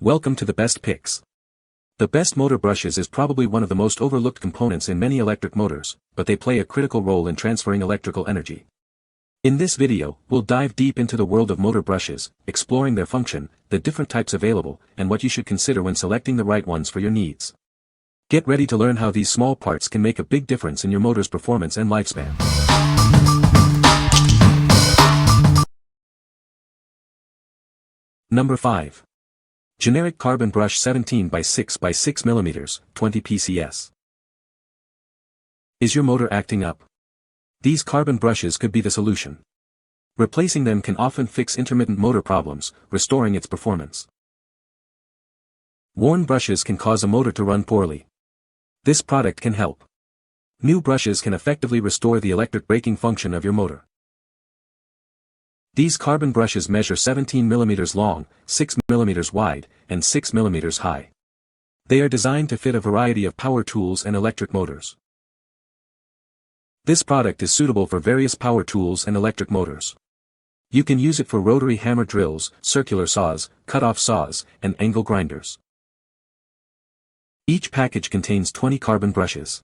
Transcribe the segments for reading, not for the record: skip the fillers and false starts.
Welcome to the best picks. The best motor brushes is probably one of the most overlooked components in many electric motors, but they play a critical role in transferring electrical energy. In this video, we'll dive deep into the world of motor brushes, exploring their function, the different types available, and what you should consider when selecting the right ones for your needs. Get ready to learn how these small parts can make a big difference in your motor's performance and lifespan. Number 5. Generic carbon brush 17 by 6 by 6 mm, 20 pcs. Is your motor acting up? These carbon brushes could be the solution. Replacing them can often fix intermittent motor problems, restoring its performance. Worn brushes can cause a motor to run poorly. This product can help. New brushes can effectively restore the electric braking function of your motor. These carbon brushes measure 17 mm long, 6 mm wide, and 6 mm high. They are designed to fit a variety of power tools and electric motors. This product is suitable for various power tools and electric motors. You can use it for rotary hammer drills, circular saws, cut-off saws, and angle grinders. Each package contains 20 carbon brushes.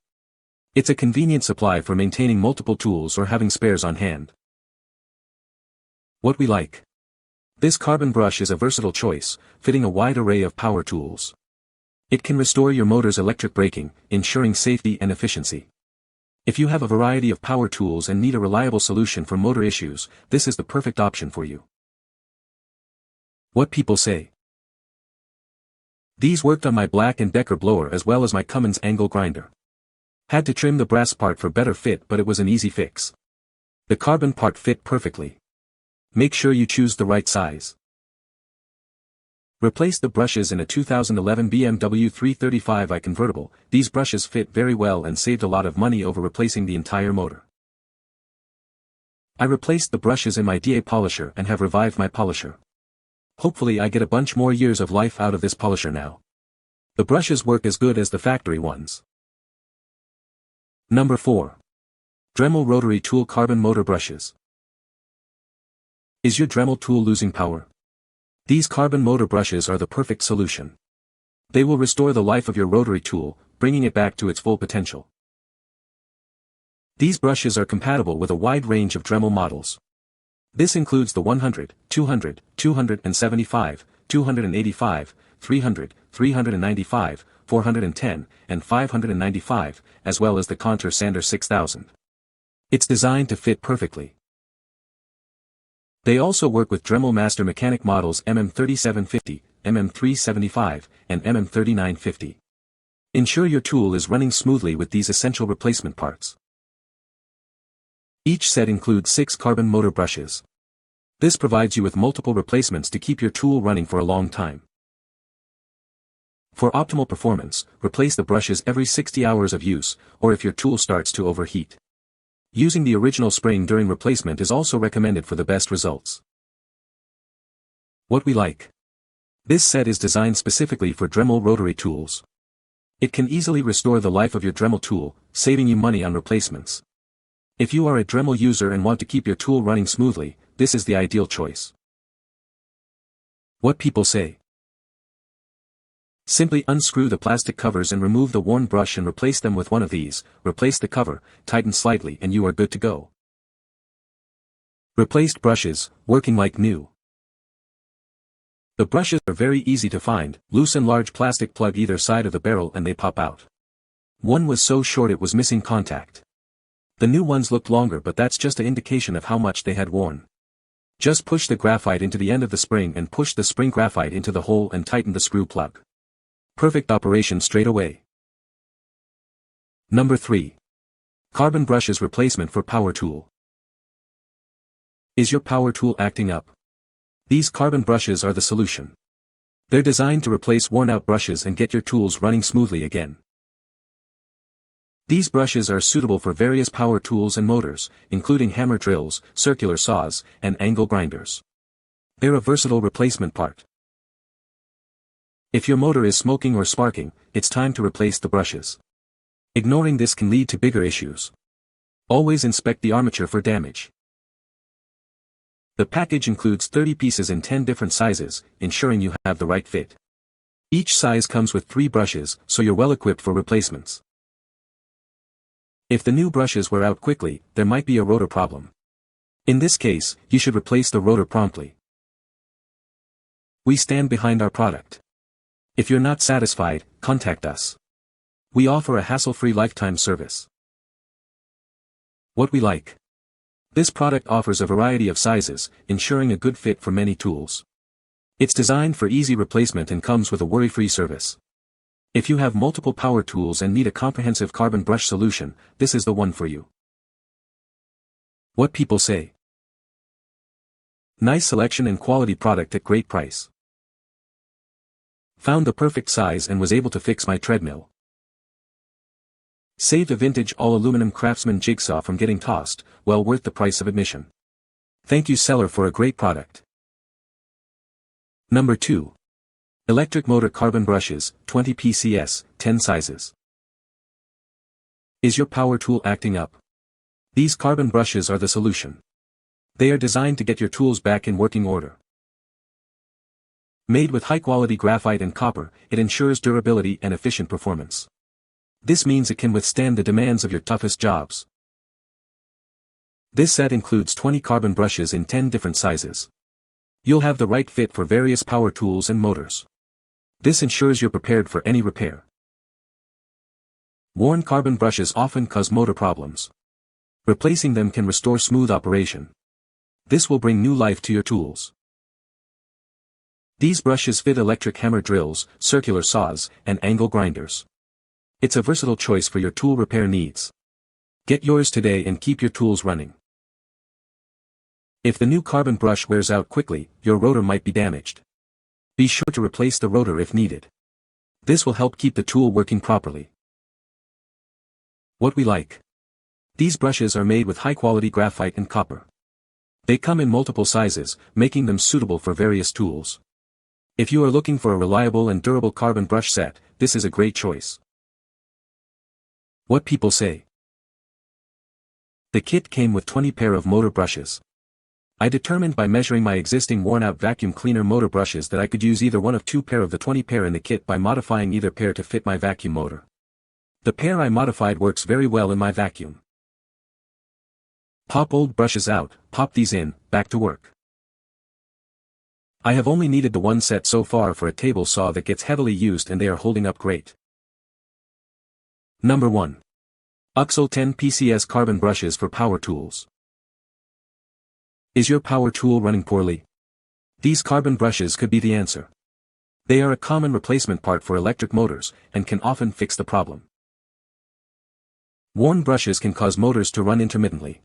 It's a convenient supply for maintaining multiple tools or having spares on hand. What we like. This carbon brush is a versatile choice, fitting a wide array of power tools. It can restore your motor's electric braking, ensuring safety and efficiency. If you have a variety of power tools and need a reliable solution for motor issues, this is the perfect option for you. What people say. These worked on my Black & Decker blower as well as my Cummins angle grinder. Had to trim the brass part for better fit, but it was an easy fix. The carbon part fit perfectly. Make sure you choose the right size. Replace the brushes in a 2011 BMW 335i convertible. These brushes fit very well and saved a lot of money over replacing the entire motor. I replaced the brushes in my DA polisher and have revived my polisher. Hopefully I get a bunch more years of life out of this polisher now. The brushes work as good as the factory ones. Number 4. Dremel Rotary Tool Carbon Motor Brushes. Is your Dremel tool losing power? These carbon motor brushes are the perfect solution. They will restore the life of your rotary tool, bringing it back to its full potential. These brushes are compatible with a wide range of Dremel models. This includes the 100, 200, 275, 285, 300, 395, 410, and 595, as well as the Contour Sander 6000. It's designed to fit perfectly. They also work with Dremel Master Mechanic models MM3750, MM375, and MM3950. Ensure your tool is running smoothly with these essential replacement parts. Each set includes 6 carbon motor brushes. This provides you with multiple replacements to keep your tool running for a long time. For optimal performance, replace the brushes every 60 hours of use, or if your tool starts to overheat. Using the original spring during replacement is also recommended for the best results. What we like. This set is designed specifically for Dremel rotary tools. It can easily restore the life of your Dremel tool, saving you money on replacements. If you are a Dremel user and want to keep your tool running smoothly, this is the ideal choice. What people say. Simply unscrew the plastic covers and remove the worn brush and replace them with one of these. Replace the cover, tighten slightly and you are good to go. Replaced brushes, working like new. The brushes are very easy to find. Loosen large plastic plug either side of the barrel and they pop out. One was so short it was missing contact. The new ones looked longer, but that's just an indication of how much they had worn. Just push the graphite into the end of the spring and push the spring graphite into the hole and tighten the screw plug. Perfect operation straight away. Number 3. Carbon brushes replacement for power tool. Is your power tool acting up? These carbon brushes are the solution. They're designed to replace worn-out brushes and get your tools running smoothly again. These brushes are suitable for various power tools and motors, including hammer drills, circular saws, and angle grinders. They're a versatile replacement part. If your motor is smoking or sparking, it's time to replace the brushes. Ignoring this can lead to bigger issues. Always inspect the armature for damage. The package includes 30 pieces in 10 different sizes, ensuring you have the right fit. Each size comes with 3 brushes, so you're well equipped for replacements. If the new brushes wear out quickly, there might be a rotor problem. In this case, you should replace the rotor promptly. We stand behind our product. If you're not satisfied, contact us. We offer a hassle-free lifetime service. What we like. This product offers a variety of sizes, ensuring a good fit for many tools. It's designed for easy replacement and comes with a worry-free service. If you have multiple power tools and need a comprehensive carbon brush solution, this is the one for you. What people say. Nice selection and quality product at great price. Found the perfect size and was able to fix my treadmill. Saved a vintage all-aluminum Craftsman jigsaw from getting tossed, well worth the price of admission. Thank you seller for a great product. Number 2. Electric motor carbon brushes, 20 PCS, 10 sizes. Is your power tool acting up? These carbon brushes are the solution. They are designed to get your tools back in working order. Made with high-quality graphite and copper, it ensures durability and efficient performance. This means it can withstand the demands of your toughest jobs. This set includes 20 carbon brushes in 10 different sizes. You'll have the right fit for various power tools and motors. This ensures you're prepared for any repair. Worn carbon brushes often cause motor problems. Replacing them can restore smooth operation. This will bring new life to your tools. These brushes fit electric hammer drills, circular saws, and angle grinders. It's a versatile choice for your tool repair needs. Get yours today and keep your tools running. If the new carbon brush wears out quickly, your rotor might be damaged. Be sure to replace the rotor if needed. This will help keep the tool working properly. What we like. These brushes are made with high-quality graphite and copper. They come in multiple sizes, making them suitable for various tools. If you are looking for a reliable and durable carbon brush set, this is a great choice. What people say. The kit came with 20 pair of motor brushes. I determined by measuring my existing worn-out vacuum cleaner motor brushes that I could use either one of 2 pair of the 20 pair in the kit by modifying either pair to fit my vacuum motor. The pair I modified works very well in my vacuum. Pop old brushes out, pop these in, back to work. I have only needed the one set so far for a table saw that gets heavily used and they are holding up great. Number 1. UXCELL 10 PCS carbon brushes for power tools. Is your power tool running poorly? These carbon brushes could be the answer. They are a common replacement part for electric motors, and can often fix the problem. Worn brushes can cause motors to run intermittently.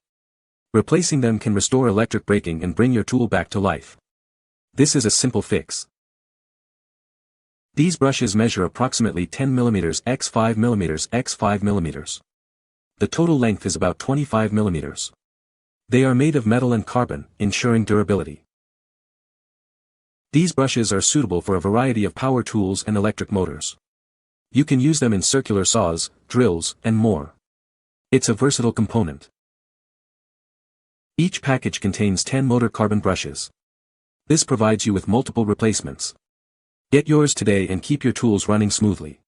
Replacing them can restore electric braking and bring your tool back to life. This is a simple fix. These brushes measure approximately 10 mm x 5 mm x 5 mm. The total length is about 25 mm. They are made of metal and carbon, ensuring durability. These brushes are suitable for a variety of power tools and electric motors. You can use them in circular saws, drills, and more. It's a versatile component. Each package contains 10 motor carbon brushes. This provides you with multiple replacements. Get yours today and keep your tools running smoothly.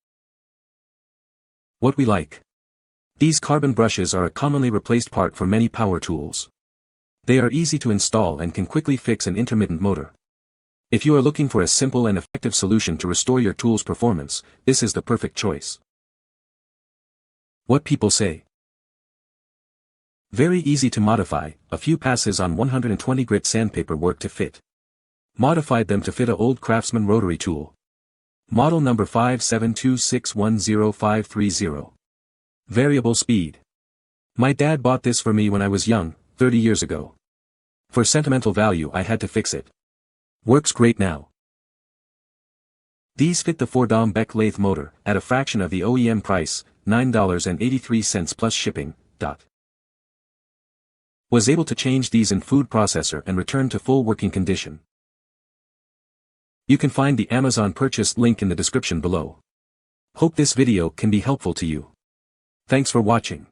What we like. These carbon brushes are a commonly replaced part for many power tools. They are easy to install and can quickly fix an intermittent motor. If you are looking for a simple and effective solution to restore your tool's performance, this is the perfect choice. What people say. Very easy to modify, a few passes on 120 grit sandpaper work to fit. Modified them to fit a old Craftsman rotary tool. Model number 572610530. Variable speed. My dad bought this for me when I was young, 30 years ago. For sentimental value I had to fix it. Works great now. These fit the 4-dom Beck lathe motor, at a fraction of the OEM price, $9.83 plus shipping. Was able to change these in food processor and return to full working condition. You can find the Amazon purchase link in the description below. Hope this video can be helpful to you. Thanks for watching.